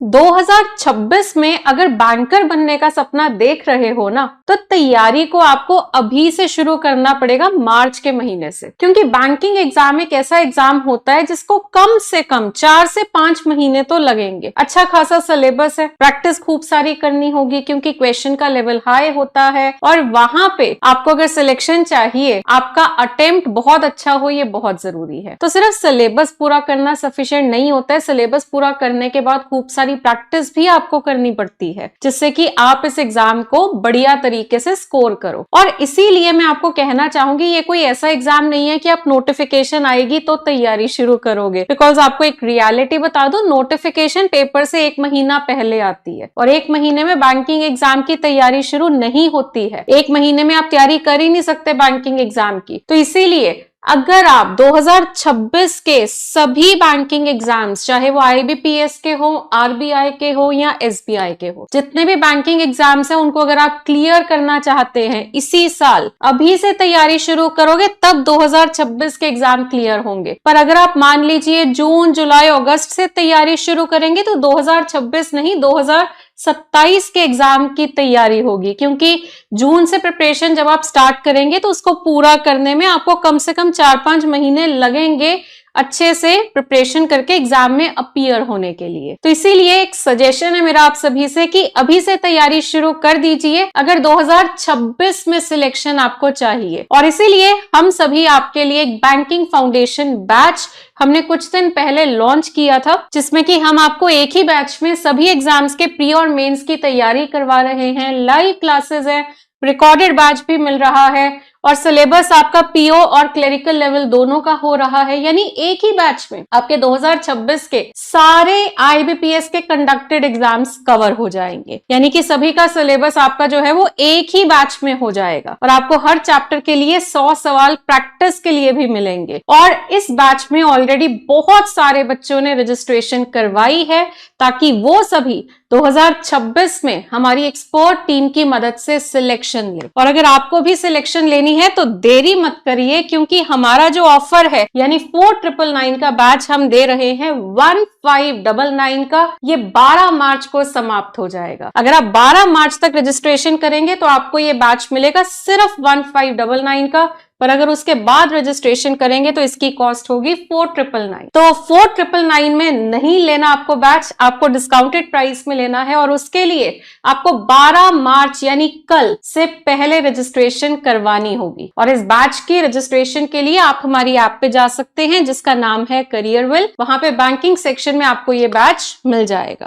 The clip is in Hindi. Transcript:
2026 में अगर बैंकर बनने का सपना देख रहे हो ना, तो तैयारी को आपको अभी से शुरू करना पड़ेगा, मार्च के महीने से। क्योंकि बैंकिंग एग्जाम एक ऐसा एग्जाम होता है जिसको कम से कम 4 से 5 महीने तो लगेंगे। अच्छा खासा सिलेबस है, प्रैक्टिस खूब सारी करनी होगी क्योंकि क्वेश्चन का लेवल हाई होता है, और वहां पे आपको अगर सिलेक्शन चाहिए, आपका अटेम्प्ट बहुत अच्छा हो, ये बहुत जरूरी है। तो सिर्फ सिलेबस पूरा करना सफिशिएंट नहीं होता है, सिलेबस पूरा करने के बाद खूब सारी प्रैक्टिस भी आपको करनी पड़ती है, जिससे कि आप इस एग्जाम को बढ़िया तरीके से स्कोर करो। और इसीलिए मैं आपको कहना चाहूंगी, ये कोई ऐसा एग्जाम नहीं है कि आप नोटिफिकेशन आएगी तो तैयारी शुरू करोगे। बिकॉज आपको एक रियलिटी बता दूं, नोटिफिकेशन पेपर से 1 महीना पहले आती है, और 1 महीने में बैंकिंग एग्जाम की तैयारी शुरू नहीं होती है। 1 महीने में आप तैयारी कर ही नहीं सकते बैंकिंग एग्जाम की। तो इसीलिए अगर आप 2026 के सभी बैंकिंग एग्जाम्स, चाहे वो IBPS के हो, RBI के हो या SBI के हो, जितने भी बैंकिंग एग्जाम्स हैं, उनको अगर आप क्लियर करना चाहते हैं इसी साल, अभी से तैयारी शुरू करोगे तब 2026 के एग्जाम क्लियर होंगे। पर अगर आप मान लीजिए जून, जुलाई, अगस्त से तैयारी शुरू करेंगे तो 2026 नहीं, 2027 के एग्जाम की तैयारी होगी। क्योंकि जून से प्रिपरेशन जब आप स्टार्ट करेंगे तो उसको पूरा करने में आपको कम से कम 4-5 महीने लगेंगे, अच्छे से प्रिपरेशन करके एग्जाम में अपीयर होने के लिए। तो इसीलिए एक सजेशन है मेरा आप सभी से कि अभी से तैयारी शुरू कर दीजिए अगर 2026 में सिलेक्शन आपको चाहिए। और इसीलिए हम सभी आपके लिए एक बैंकिंग फाउंडेशन बैच हमने कुछ दिन पहले लॉन्च किया था, जिसमें कि हम आपको एक ही बैच में सभी एग्जाम्स के प्री और मेंस की तैयारी करवा रहे हैं। लाइव क्लासेस है, रिकॉर्डेड बैच भी मिल रहा है, और सिलेबस आपका PO और क्लेरिकल लेवल दोनों का हो रहा है। यानी एक ही बैच में आपके 2026 के सारे IBPS के कंडक्टेड एग्जाम्स कवर हो जाएंगे। यानी कि सभी का सिलेबस आपका जो है वो एक ही बैच में हो जाएगा, और आपको हर चैप्टर के लिए 100 सवाल प्रैक्टिस के लिए भी मिलेंगे। और इस बैच में ऑलरेडी बहुत सारे बच्चों ने रजिस्ट्रेशन करवाई है, ताकि वो सभी 2026 में हमारी एक्सपर्ट टीम की मदद से सिलेक्शन ले। और अगर आपको भी सिलेक्शन लेनी है तो देरी मत करिए, क्योंकि हमारा जो ऑफर है यानी 4999 का बैच हम दे रहे हैं 1599 का, ये 12 मार्च को समाप्त हो जाएगा। अगर आप 12 मार्च तक रजिस्ट्रेशन करेंगे तो आपको ये बैच मिलेगा सिर्फ 1599 का, पर अगर उसके बाद रजिस्ट्रेशन करेंगे तो इसकी कॉस्ट होगी 4999। तो 4999 में नहीं लेना आपको बैच, आपको डिस्काउंटेड प्राइस में लेना है, और उसके लिए आपको 12 मार्च यानी कल से पहले रजिस्ट्रेशन करवानी होगी। और इस बैच की रजिस्ट्रेशन के लिए आप हमारी ऐप पे जा सकते हैं, जिसका नाम है करियर विल। वहां पे बैंकिंग सेक्शन में आपको ये बैच मिल जाएगा।